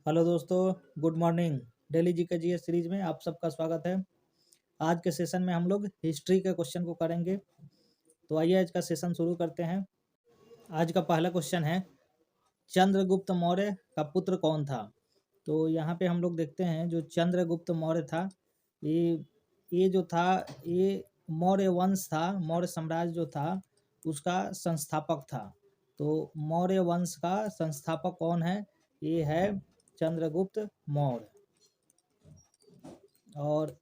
Hello दोस्तों, good morning. Daily जी के GS series में आप सबका स्वागत है। आज के सेशन में हम लोग हिस्ट्री के क्वेश्चन को करेंगे। तो आइए आज का सेशन शुरू करते हैं। आज का पहला क्वेश्चन है, चंद्रगुप्त मौर्य का पुत्र कौन था? तो यहाँ पे हम लोग देखते हैं जो चंद्रगुप्त मौर्य था, ये जो था ये मौर्य वंश था। मौर्य साम्राज्य जो था उसका संस्थापक था। तो मौर्य वंश का संस्थापक कौन है? ये है चंद्रगुप्त मौर्य। और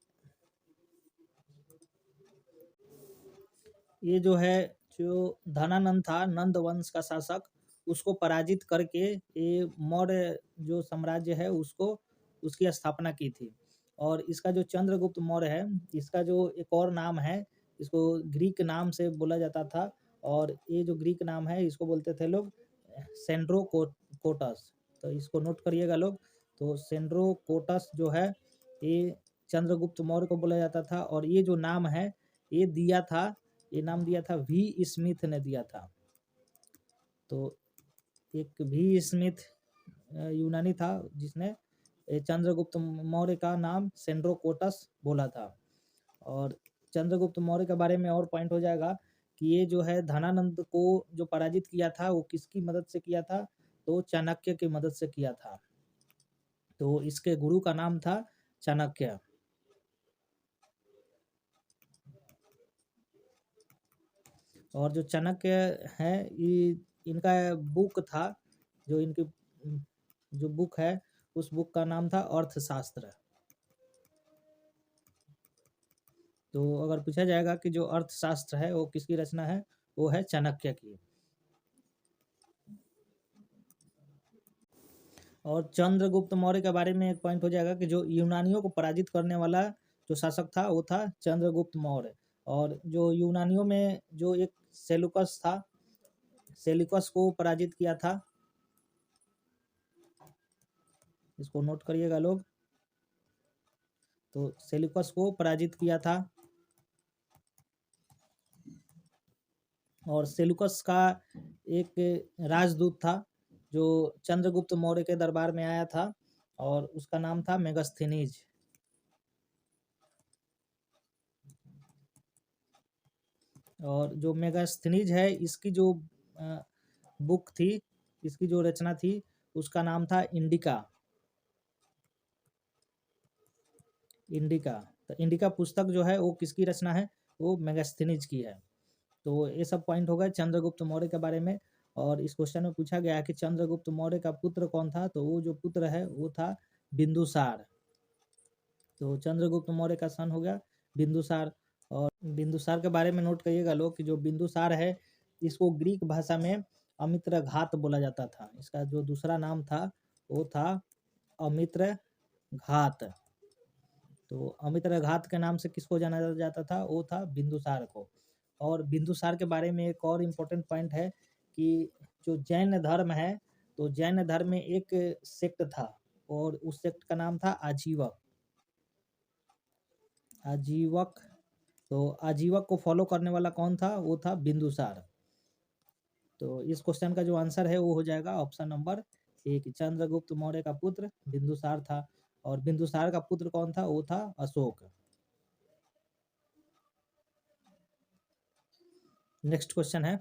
ये जो है जो धनानंद था, नंद वंश का शासक, उसको पराजित करके ये मौर्य जो साम्राज्य है उसको उसकी स्थापना की थी। और इसका जो चंद्रगुप्त मौर्य है, इसका जो एक और नाम है, इसको ग्रीक नाम से बोला जाता था। और ये जो ग्रीक नाम है इसको बोलते थे लोग सेंड्रोकोटस। तो इसको नोट करिएगा लोग। तो सेंड्रोकोटस जो है ये चंद्रगुप्त मौर्य को बोला जाता था। और ये जो नाम है ये नाम दिया था वी स्मिथ ने दिया था। तो एक वी स्मिथ यूनानी था जिसने चंद्रगुप्त मौर्य का नाम सेंड्रोकोटस बोला था। और चंद्रगुप्त मौर्य के बारे में और पॉइंट हो जाएगा कि ये जो है धनानंद को जो पराजित किया था वो किसकी मदद से किया था? तो चाणक्य की मदद से किया था। तो इसके गुरु का नाम था चाणक्य। और जो चाणक्य है ये इनका बुक था, जो इनकी जो बुक है उस बुक का नाम था अर्थशास्त्र। तो अगर पूछा जाएगा कि जो अर्थशास्त्र है वो किसकी रचना है, वो है चाणक्य की। और चंद्रगुप्त मौर्य के बारे में एक पॉइंट हो जाएगा कि जो यूनानियों को पराजित करने वाला जो शासक था वो था चंद्रगुप्त मौर्य। और जो यूनानियों में जो एक सेलुकस था, सेलुकस को पराजित किया था। इसको नोट करिएगा लोग। तो सेलुकस को पराजित किया था। और सेलुकस का एक राजदूत था जो चंद्रगुप्त मौर्य के दरबार में आया था और उसका नाम था मेगस्थनीज। और जो मेगास्थनीज है इसकी जो बुक थी, इसकी जो रचना थी उसका नाम था इंडिका। इंडिका तो इंडिका पुस्तक जो है वो किसकी रचना है? वो मेगास्थनीज की है। तो ये सब पॉइंट हो गए चंद्रगुप्त मौर्य के बारे में। और इस क्वेश्चन में पूछा गया कि चंद्रगुप्त मौर्य का पुत्र कौन था? तो वो जो पुत्र है वो था बिंदुसार। तो चंद्रगुप्त मौर्य का सन हो गया बिंदुसार। और बिंदुसार के बारे में नोट करिएगा लोग कि जो बिंदुसार है इसको ग्रीक भाषा में अमित्र घात बोला जाता था। इसका जो दूसरा नाम था वो था अमित्र घात। तो अमित्र घात के नाम से किसको जाना जाता था? वो था बिंदुसार को। और बिंदुसार के बारे में एक और इम्पोर्टेंट पॉइंट है कि जो जैन धर्म है, तो जैन धर्म में एक सेक्ट था और उस सेक्ट का नाम था आजीवक। आजीवक। तो आजीवक को फॉलो करने वाला कौन था? वो था बिंदुसार। तो इस क्वेश्चन का जो आंसर है वो हो जाएगा ऑप्शन नंबर एक। चंद्रगुप्त मौर्य का पुत्र बिंदुसार था। और बिंदुसार का पुत्र कौन था? वो था अशोक। नेक्स्ट क्वेश्चन है,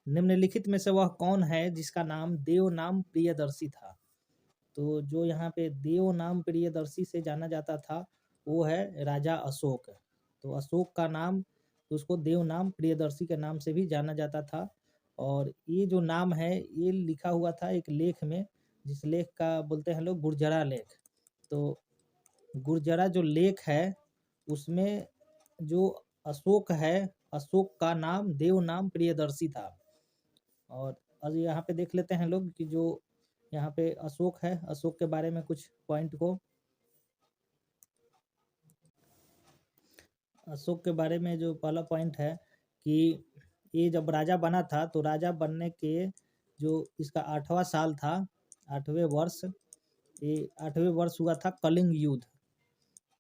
निम्नलिखित में से वह कौन है जिसका नाम देव नाम प्रियदर्शी था? तो जो यहाँ पे देव नाम प्रियदर्शी से जाना जाता था वो है राजा अशोक। तो अशोक का नाम, उसको देव नाम प्रियदर्शी के नाम से भी जाना जाता था। और ये जो नाम है ये लिखा हुआ था एक लेख में, जिस लेख का बोलते हैं लोग गुर्जरा लेख। तो गुर्जरा जो लेख है उसमें जो अशोक है, अशोक का नाम देव नाम प्रियदर्शी था। और अब यहाँ पे देख लेते हैं लोग कि जो यहाँ पे अशोक है, अशोक के बारे में कुछ पॉइंट को। अशोक के बारे में जो पहला पॉइंट है कि ये जब राजा बना था तो राजा बनने के जो इसका 8वां साल था, 8वें वर्ष, ये 8वें वर्ष हुआ था कलिंग युद्ध।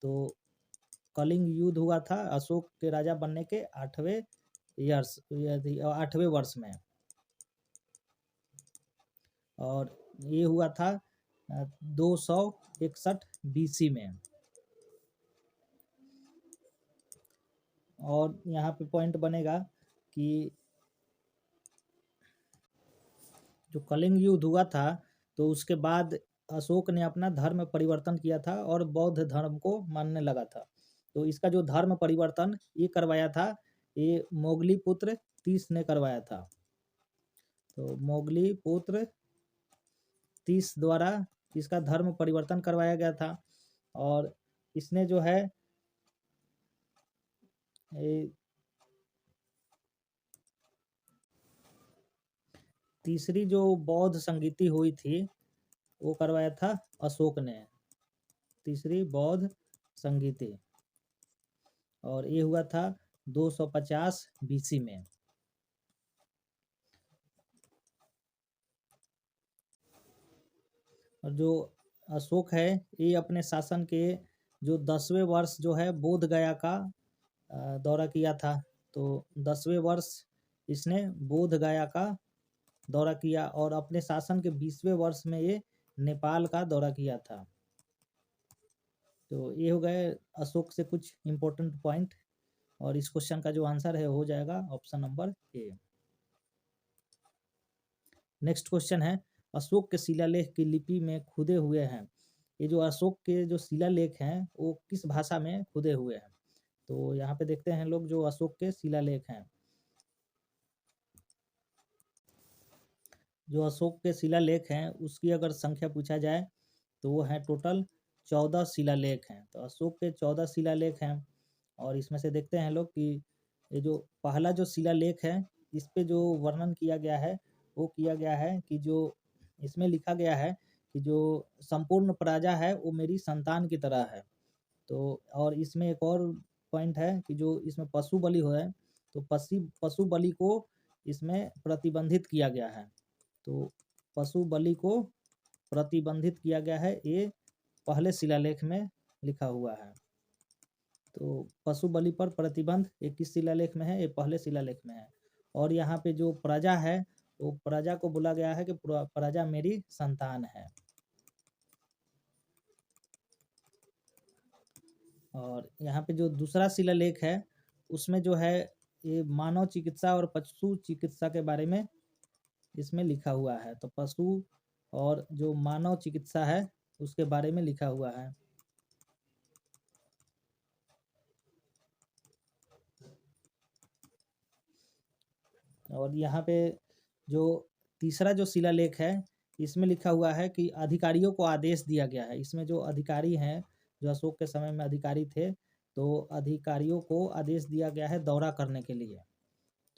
तो कलिंग युद्ध हुआ था अशोक के राजा बनने के 8वें वर्ष में। और ये हुआ था 261 BC में। और यहाँ पे पॉइंट बनेगा कि जो कलिंग युद्ध हुआ था तो उसके बाद अशोक ने अपना धर्म परिवर्तन किया था और बौद्ध धर्म को मानने लगा था। तो इसका जो धर्म परिवर्तन ये करवाया था, ये मोगली पुत्र तीस ने करवाया था। तो मोगली पुत्र तीस द्वारा इसका धर्म परिवर्तन करवाया गया था। और इसने जो है तीसरी जो बौद्ध संगीति हुई थी वो करवाया था अशोक ने, तीसरी बौद्ध संगीति, और ये हुआ था 250 BC में। और जो अशोक है ये अपने शासन के जो 10वें वर्ष जो है बोध गया का दौरा किया था। तो 10वें वर्ष इसने बोध गया का दौरा किया और अपने शासन के 20वें वर्ष में ये नेपाल का दौरा किया था। तो ये हो गए अशोक से कुछ इम्पोर्टेंट पॉइंट, और इस क्वेश्चन का जो आंसर है हो जाएगा option number A. Next question है, अशोक के शिलालेख की लिपि में खुदे हुए हैं। ये जो अशोक के जो शिलालेख हैं वो किस भाषा में खुदे हुए हैं? तो यहाँ पे देखते हैं लोग जो अशोक के शिलालेख हैं। जो अशोक के शिलालेख हैं उसकी अगर संख्या पूछा जाए तो वो है टोटल 14 शिलालेख हैं। तो अशोक के 14 शिलालेख हैं और इसमें से देखते हैं लोग कि ये जो पहला जो शिलालेख है इस पे जो वर्णन किया गया है वो किया गया है कि जो इसमें लिखा गया है कि जो संपूर्ण प्रजा है वो मेरी संतान की तरह है। तो और इसमें एक और पॉइंट है कि जो इसमें पशु बलि हो है तो पशु बलि को इसमें प्रतिबंधित किया गया है। तो पशु बलि को प्रतिबंधित किया गया है, ये पहले शिलालेख में लिखा हुआ है। तो पशु बलि पर प्रतिबंध ये किस शिलालेख में है? ये पहले शिलालेख में है। और यहाँ पे जो प्रजा है वो प्रजा को बोला गया है कि प्रजा मेरी संतान है। और यहाँ पे जो दूसरा शिलालेख है उसमें जो है ये मानव चिकित्सा और पशु चिकित्सा के बारे में इसमें लिखा हुआ है। तो पशु और जो मानव चिकित्सा है उसके बारे में लिखा हुआ है। और यहाँ पे जो तीसरा जो शिलालेख है इसमें लिखा हुआ है कि अधिकारियों को आदेश दिया गया है। इसमें जो अधिकारी हैं जो अशोक के समय में अधिकारी थे तो अधिकारियों को आदेश दिया गया है दौरा करने के लिए।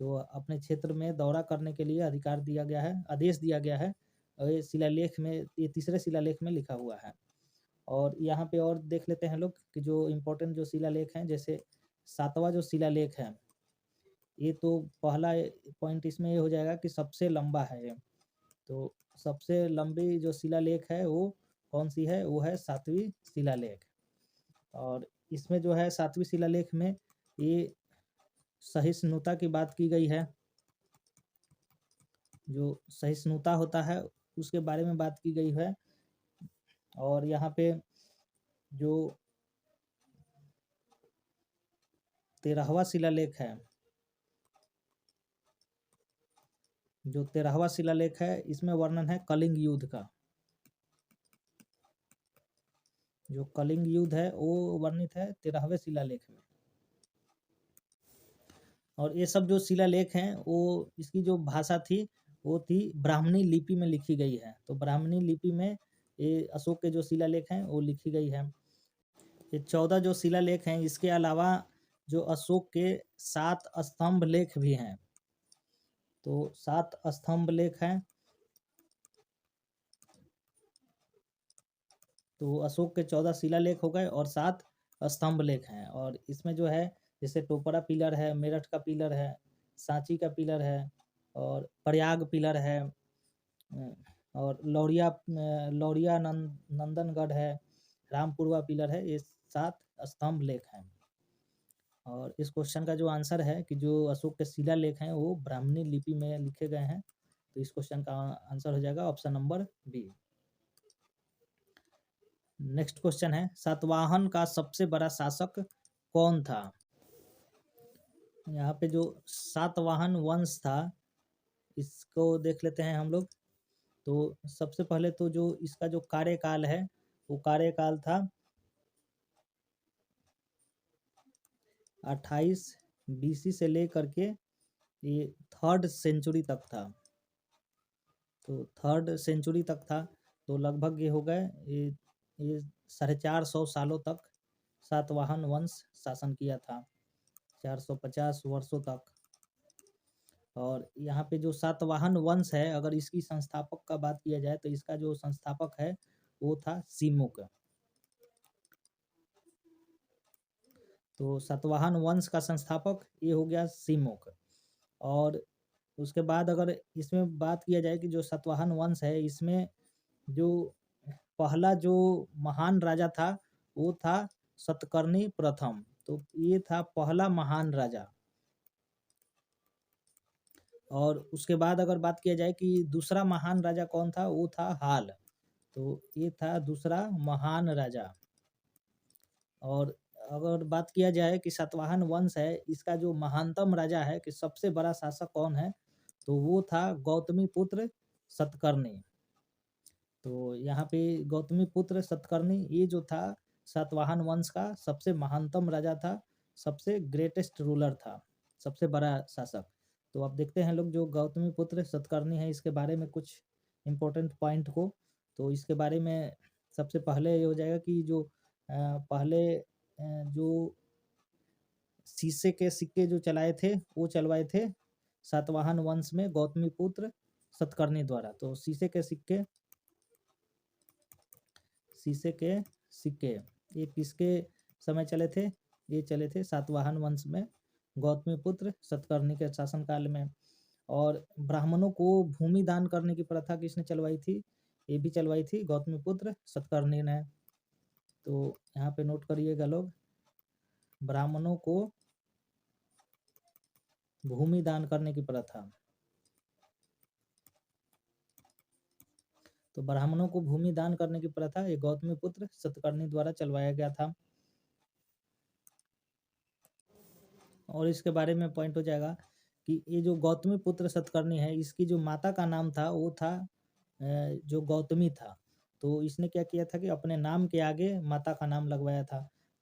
तो अपने क्षेत्र में दौरा करने के लिए अधिकार दिया गया है, आदेश दिया गया है। और ये शिलालेख में, ये तीसरे शिलालेख में लिखा हुआ है। और यहाँ पे और देख लेते हैं लोग कि जो इम्पोर्टेंट जो शिलालेख हैं, जैसे 7वां जो शिलालेख है ये तो पहला पॉइंट इसमें ये हो जाएगा कि सबसे लंबा है ये। तो सबसे लंबी जो शिलालेख है वो कौन सी है? वो है 7वीं शिलालेख। और इसमें जो है 7वीं शिलालेख में ये सहिष्णुता की बात की गई है। जो सहिष्णुता होता है उसके बारे में बात की गई है। और यहाँ पे जो 13वां शिलालेख है, जो 13वां शिलालेख है इसमें वर्णन है कलिंग युद्ध का। जो कलिंग युद्ध है वो वर्णित है 13वें शिलालेख में। और ये सब जो शिलालेख हैं वो इसकी जो भाषा थी वो थी ब्राह्मणी लिपि में लिखी गई है। तो ब्राह्मणी लिपि में ये अशोक के जो शिलालेख हैं वो लिखी गई है। ये 14 जो शिलालेख हैं इसके अलावा जो अशोक के 7 स्तंभ लेख भी हैं। तो 7 स्तंभ लेख हैं। तो अशोक के 14 शिलालेख हो गए और 7 स्तंभ लेख हैं। और इसमें जो है जैसे टोपरा पिलर है, मेरठ का पिलर है, सांची का पिलर है और प्रयाग पिलर है, और लौरिया नंदनगढ़ है, रामपुरवा पिलर है। ये 7 स्तंभ लेख हैं। और इस क्वेश्चन का जो आंसर है कि जो अशोक के शिलालेख हैं वो ब्राह्मणी लिपि में लिखे गए हैं। तो इस क्वेश्चन का आंसर हो जाएगा option number B. Next question है, सातवाहन का सबसे बड़ा शासक कौन था? यहाँ पे जो सातवाहन वंश था इसको देख लेते हैं हम लोग। तो सबसे पहले तो जो इसका जो कार्यकाल है वो कार्यकाल था 28 BC से लेकर के ये 3rd सेंचुरी तक था। तो 3rd सेंचुरी तक था, तो लगभग ये हो गए ये 450 सालों तक सातवाहन वंश शासन किया था, 450 वर्षों तक। और यहाँ पे जो सातवाहन वंश है, अगर इसकी संस्थापक का बात किया जाए तो इसका जो संस्थापक है वो था सिमुक। तो सातवाहन वंश का संस्थापक ये हो गया सिमुक। और उसके बाद अगर इसमें बात किया जाए कि जो सातवाहन वंश है इसमें जो पहला जो महान राजा था वो था सतकर्णी प्रथम। तो ये था पहला महान राजा। और उसके बाद अगर बात किया जाए कि दूसरा महान राजा कौन था, वो था हाल। तो ये था दूसरा महान राजा। और अगर बात किया जाए कि सातवाहन वंश है इसका जो महानतम राजा है कि सबसे बड़ा शासक कौन है, तो वो था गौतमी पुत्र सतकर्णी। तो यहाँ पे गौतमी पुत्र सतकर्णी ये जो था सातवाहन वंश का सबसे महानतम राजा था, सबसे ग्रेटेस्ट रूलर था, सबसे बड़ा शासक। तो अब देखते हैं लोग जो गौतमी पुत्र सतकर्णी है इसके बारे में कुछ इम्पोर्टेंट पॉइंट को। तो इसके बारे में सबसे पहले ये हो जाएगा कि जो पहले जो शीशे के सिक्के जो चलाए थे वो चलवाए थे सातवाहन वंश में गौतमी पुत्र सतकर्णी द्वारा। तो शीशे के सिक्के ये किसके समय चले थे? ये चले थे सातवाहन वंश में गौतमी पुत्र सतकर्णी के शासनकाल में। और ब्राह्मणों को भूमि दान करने की प्रथा किसने चलवाई थी? ये भी चलवाई थी गौतमी पुत्र सतकर्णी ने। तो यहाँ पे नोट करिएगा लोग, ब्राह्मणों को भूमि दान करने की प्रथा। तो ब्राह्मणों को भूमि दान करने की प्रथा ये गौतमी पुत्र सतकर्णी द्वारा चलवाया गया था। और इसके बारे में पॉइंट हो जाएगा कि ये जो गौतमी पुत्र सतकर्णी है इसकी जो माता का नाम था वो था जो गौतमी था। तो इसने क्या किया था कि अपने नाम के आगे माता का नाम लगवाया था।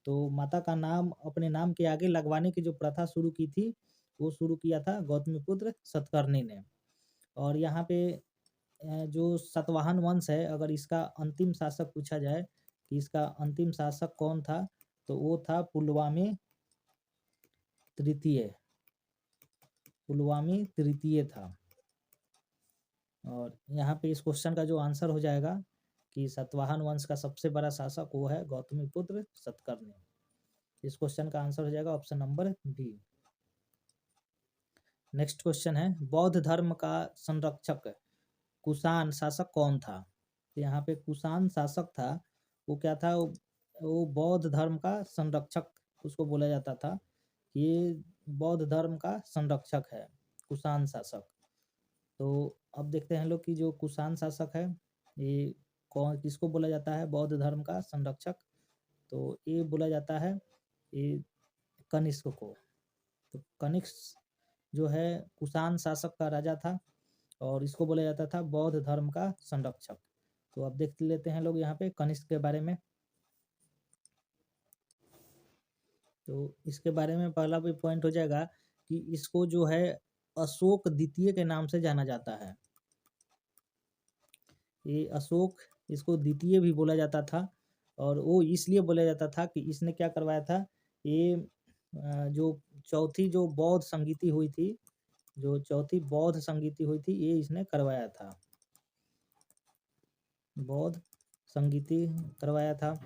तो माता का नाम अपने नाम के आगे लगवाने की जो प्रथा शुरू की थी वो शुरू किया था गौतमी पुत्र सतकर्णी ने। और यहाँ पे जो सातवाहन वंश है अगर इसका अंतिम शासक पूछा जाए कि इसका अंतिम शासक कौन था, तो वो था पुलवामी तृतीय था। और यहाँ पे इस क्वेश्चन का जो आंसर हो जाएगा कि सातवाहन वंश का सबसे बड़ा शासक वो है गौतमी पुत्र सतकर्णी। इस क्वेश्चन का आंसर हो जाएगा option number B. Next question है, बौद्ध धर्म का संरक्षक कुषाण शासक कौन था? तो यहाँ पे कुषाण शासक था वो क्या था, वो बौद्ध धर्म का संरक्षक उसको बोला जाता था। ये बौद्ध धर्म का संरक्षक है कुषाण शासक। तो अब देखते हैं लोग कि जो कुषाण शासक है ये कौन किसको बोला जाता है बौद्ध धर्म का संरक्षक? तो ये बोला जाता है ये कनिष्क को। तो कनिष्क जो है कुषाण शासक का राजा था और इसको बोला जाता था बौद्ध धर्म का संरक्षक। तो अब देख लेते हैं लोग यहाँ पे कनिष्क के बारे में। तो इसके बारे में पहला भी पॉइंट हो जाएगा कि इसको जो है अशोक द्वितीय के नाम से जाना जाता है। ये अशोक इसको द्वितीय भी बोला जाता था और वो इसलिए बोला जाता था कि इसने क्या करवाया था, ये जो चौथी जो बौद्ध संगीति हुई थी, जो चौथी बौद्ध संगीति हुई थी ये इसने करवाया था, बौद्ध संगीति करवाया था।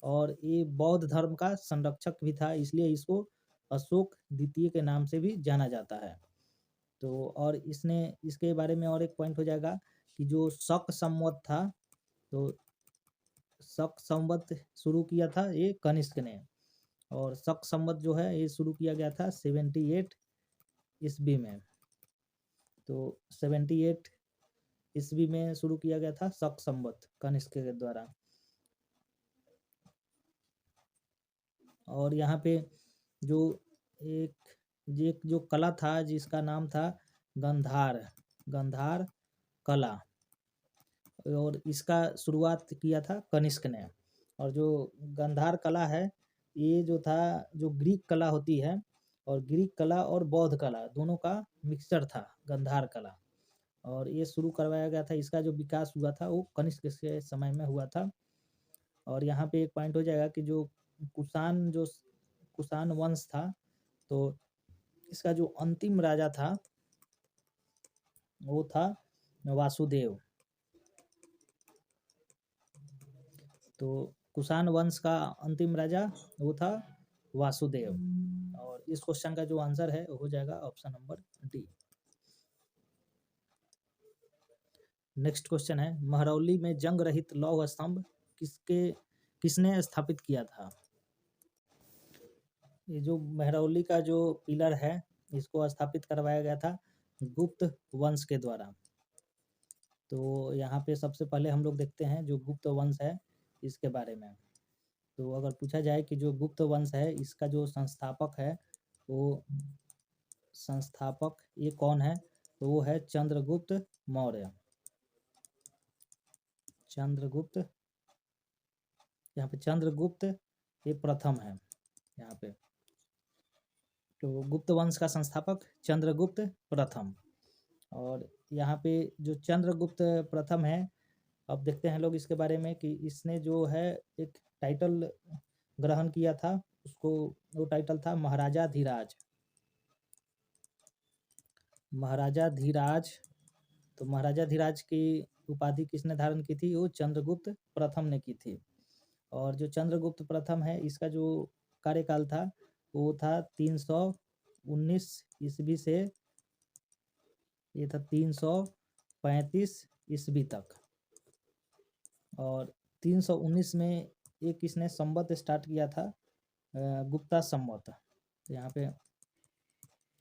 और ये बौद्ध धर्म का संरक्षक भी था इसलिए इसको अशोक द्वितीय के नाम से भी जाना जाता है। तो और इसने इसके बारे में और एक पॉइंट हो जाएगा कि जो शक संवत था, तो शक संवत शुरू किया था ये कनिष्क ने। और शक संवत जो है ये शुरू किया गया था 78 ईस्वी में। तो 78 ईस्वी में शुरू किया गया था शक संवत कनिष्क के द्वारा। और यहाँ पे जो एक जो कला था जिसका नाम था गंधार कला, और इसका शुरुआत किया था कनिष्क ने। और जो गंधार कला है ये जो था, जो ग्रीक कला होती है, और ग्रीक कला और बौद्ध कला दोनों का मिक्सचर था गंधार कला, और ये शुरू करवाया गया था। इसका जो विकास हुआ था वो कनिष्क के समय में हुआ था। और यहाँ पे एक पॉइंट हो जाएगा कि जो कुषाण वंश था, तो इसका जो अंतिम राजा था वो था वासुदेव। तो कुषाण वंश का अंतिम राजा वो था वासुदेव। और इस क्वेश्चन का जो आंसर है वो हो जाएगा option number D. Next question है, महरौली में जंग रहित लौह स्तंभ किसने स्थापित किया था? ये जो महरौली का जो पिलर है इसको स्थापित करवाया गया था गुप्त वंश के द्वारा। तो यहाँ पे सबसे पहले हम लोग देखते हैं जो गुप्त वंश है इसके बारे में। तो अगर पूछा जाए कि जो गुप्त वंश है इसका जो संस्थापक है वो ये कौन है, तो वो है चंद्रगुप्त मौर्य। यहाँ पे चंद्रगुप्त ये प्रथम है यहाँ पे। तो गुप्त वंश का संस्थापक चंद्रगुप्त प्रथम। और यहाँ पे जो चंद्रगुप्त प्रथम है, अब देखते हैं लोग इसके बारे में कि इसने जो है एक टाइटल ग्रहण किया था, उसको वो टाइटल था महाराजा धीराज। तो महाराजा धीराज की उपाधि किसने धारण की थी? वो चंद्रगुप्त प्रथम ने की थी। और जो चंद्रगुप्त प्रथम है इसका जो कार्यकाल था वो था 319 ईस्वी से ये था 335 ईस्वी तक। और 319 में एक इसने संवत स्टार्ट किया था, गुप्ता संवत। तो यहाँ पे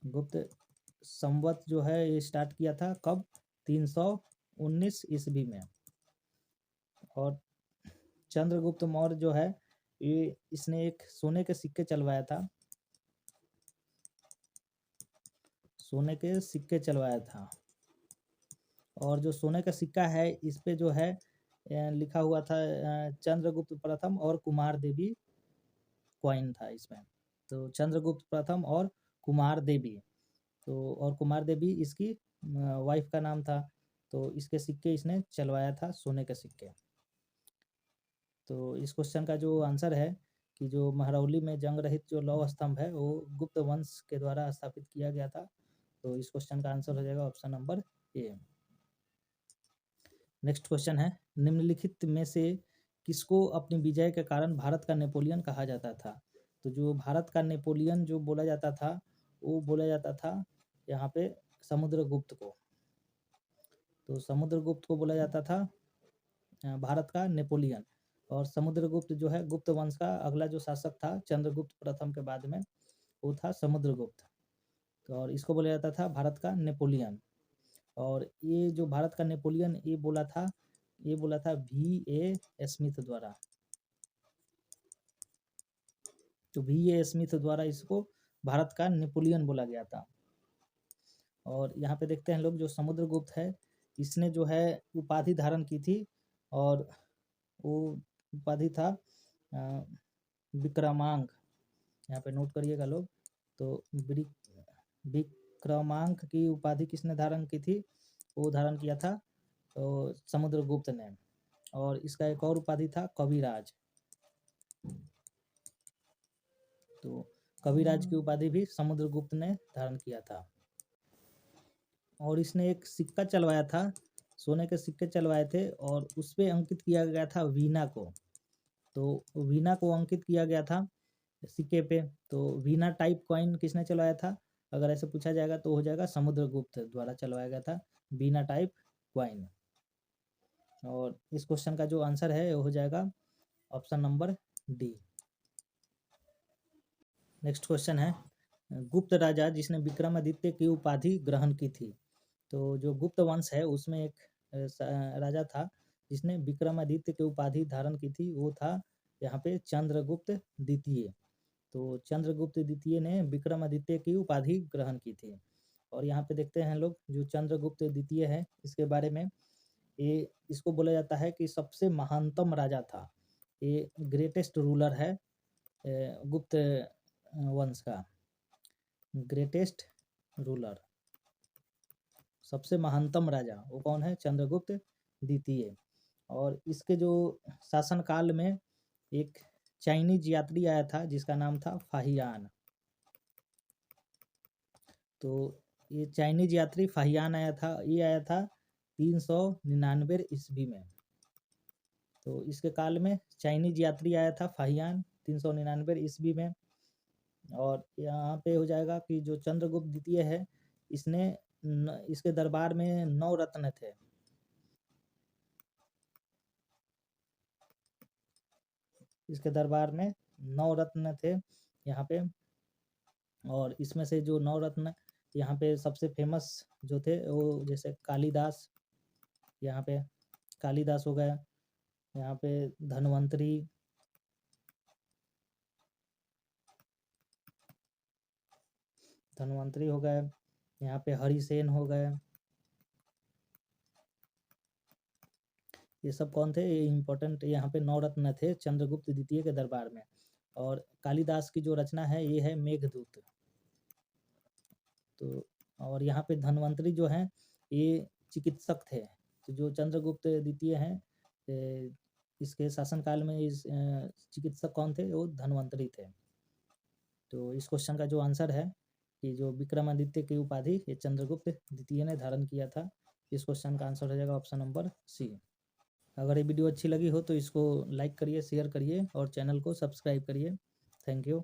गुप्त संवत जो है ये स्टार्ट किया था कब? 319 ईस्वी में। और चंद्रगुप्त मौर्य जो है ये इसने एक सोने के सिक्के चलवाया था, और जो सोने का सिक्का है इस पे जो है लिखा हुआ था चंद्रगुप्त प्रथम और कुमार देवी कॉइन था इसमें। तो चंद्रगुप्त प्रथम और कुमार देवी, तो और कुमार देवी इसकी वाइफ का नाम था। तो इसके सिक्के इसने चलवाया था, सोने के सिक्के। तो इस क्वेश्चन का जो आंसर है कि जो महरौली में जंग रहित जो लौह स्तंभ है वो गुप्त वंश के द्वारा स्थापित किया गया था। तो इस क्वेश्चन का आंसर हो जाएगा option number A. Next question है, निम्नलिखित में से किसको अपनी विजय के कारण भारत का नेपोलियन कहा जाता था? तो जो भारत का नेपोलियन जो बोला जाता था वो बोला जाता था यहाँ पे समुद्रगुप्त को। तो समुद्रगुप्त को बोला जाता था भारत का नेपोलियन। और समुद्रगुप्त जो है गुप्त वंश का अगला जो शासक था चंद्रगुप्त प्रथम के बाद में वो था समुद्रगुप्त। तो और इसको बोला जाता था भारत का नेपोलियन। और ये जो भारत का नेपोलियन ये बोला था V.A. स्मिथ द्वारा। तो V.A. स्मिथ द्वारा इसको भारत का नेपोलियन बोला गया था। और यहाँ पे देखते हैं लोग जो समुद्रगुप्त है इसने जो है उपाधि धारण की थी, और वो उपाधि था विक्रमांक। यहाँ पे नोट करिएगा लोग। तो विक्रमांक की उपाधि किसने धारण की थी? वो धारण किया था तो समुद्रगुप्त ने। और इसका एक और उपाधि था कविराज। तो कविराज की उपाधि भी समुद्रगुप्त ने धारण किया था। और इसने एक सिक्का चलवाया था, सोने के सिक्के चलवाए थे, और उस पर अंकित किया गया था वीना को। तो वीना को अंकित किया गया था सिक्के पे। तो वीना टाइप कॉइन किसने चलवाया था? अगर ऐसे पूछा जाएगा तो हो जाएगा समुद्रगुप्त द्वारा चलवाया गया था वीना टाइप कॉइन। और इस क्वेश्चन का जो आंसर है वो हो जाएगा option number D. Next question है, गुप्त राजा जिसने विक्रमादित्य की उपाधि ग्रहण की थी। तो जो गुप्त वंश है उसमें एक राजा था जिसने विक्रमादित्य की उपाधि धारण की थी, वो था यहाँ पे चंद्रगुप्त द्वितीय। तो चंद्रगुप्त द्वितीय ने विक्रमादित्य की उपाधि ग्रहण की थी। और यहाँ पे देखते हैं लोग, जो चंद्रगुप्त द्वितीय है इसके बारे में, ये इसको बोला जाता है कि सबसे महानतम राजा था। ये ग्रेटेस्ट रूलर है गुप्त वंश का, ग्रेटेस्ट रूलर, सबसे महानतम राजा वो कौन है? चंद्रगुप्त द्वितीय। और इसके जो शासनकाल में एक चाइनीज यात्री आया था जिसका नाम था फाहियान। तो ये चाइनीज यात्री फाहियान आया था, ये आया था 399 ईस्वी में। तो इसके काल में चाइनीज यात्री आया था फाहियान 399 ईस्वी में। और यहाँ पे हो जाएगा कि जो चंद्रगुप्त द्वितीय है इसने इसके दरबार में 9 रत्न थे। इसके दरबार में 9 रत्न थे यहाँ पे। और इसमें से जो 9 रत्न यहाँ पे सबसे फेमस जो थे वो जैसे कालिदास, यहाँ पे कालिदास हो गया, यहाँ पे धन्वंतरी, हो गए, यहाँ पे हरिसेन हो गए। ये सब कौन थे? ये इम्पोर्टेंट, यहाँ पे 9 रत्न थे चंद्रगुप्त द्वितीय के दरबार में। और कालिदास की जो रचना है ये है मेघदूत। तो और यहाँ पे धन्वंतरी जो हैं ये चिकित्सक थे। तो जो चंद्रगुप्त द्वितीय हैं इसके शासनकाल में इस चिकित्सक कौन थे? वो धन्वंतरी थे। तो इस क्वेश्चन का जो आंसर है कि जो विक्रमादित्य की उपाधि ये चंद्रगुप्त द्वितीय ने धारण किया था। इस क्वेश्चन का आंसर हो जाएगा ऑप्शन नंबर सी। अगर ये वीडियो अच्छी लगी हो तो इसको लाइक करिए, शेयर करिए और चैनल को सब्सक्राइब करिए। Thank you.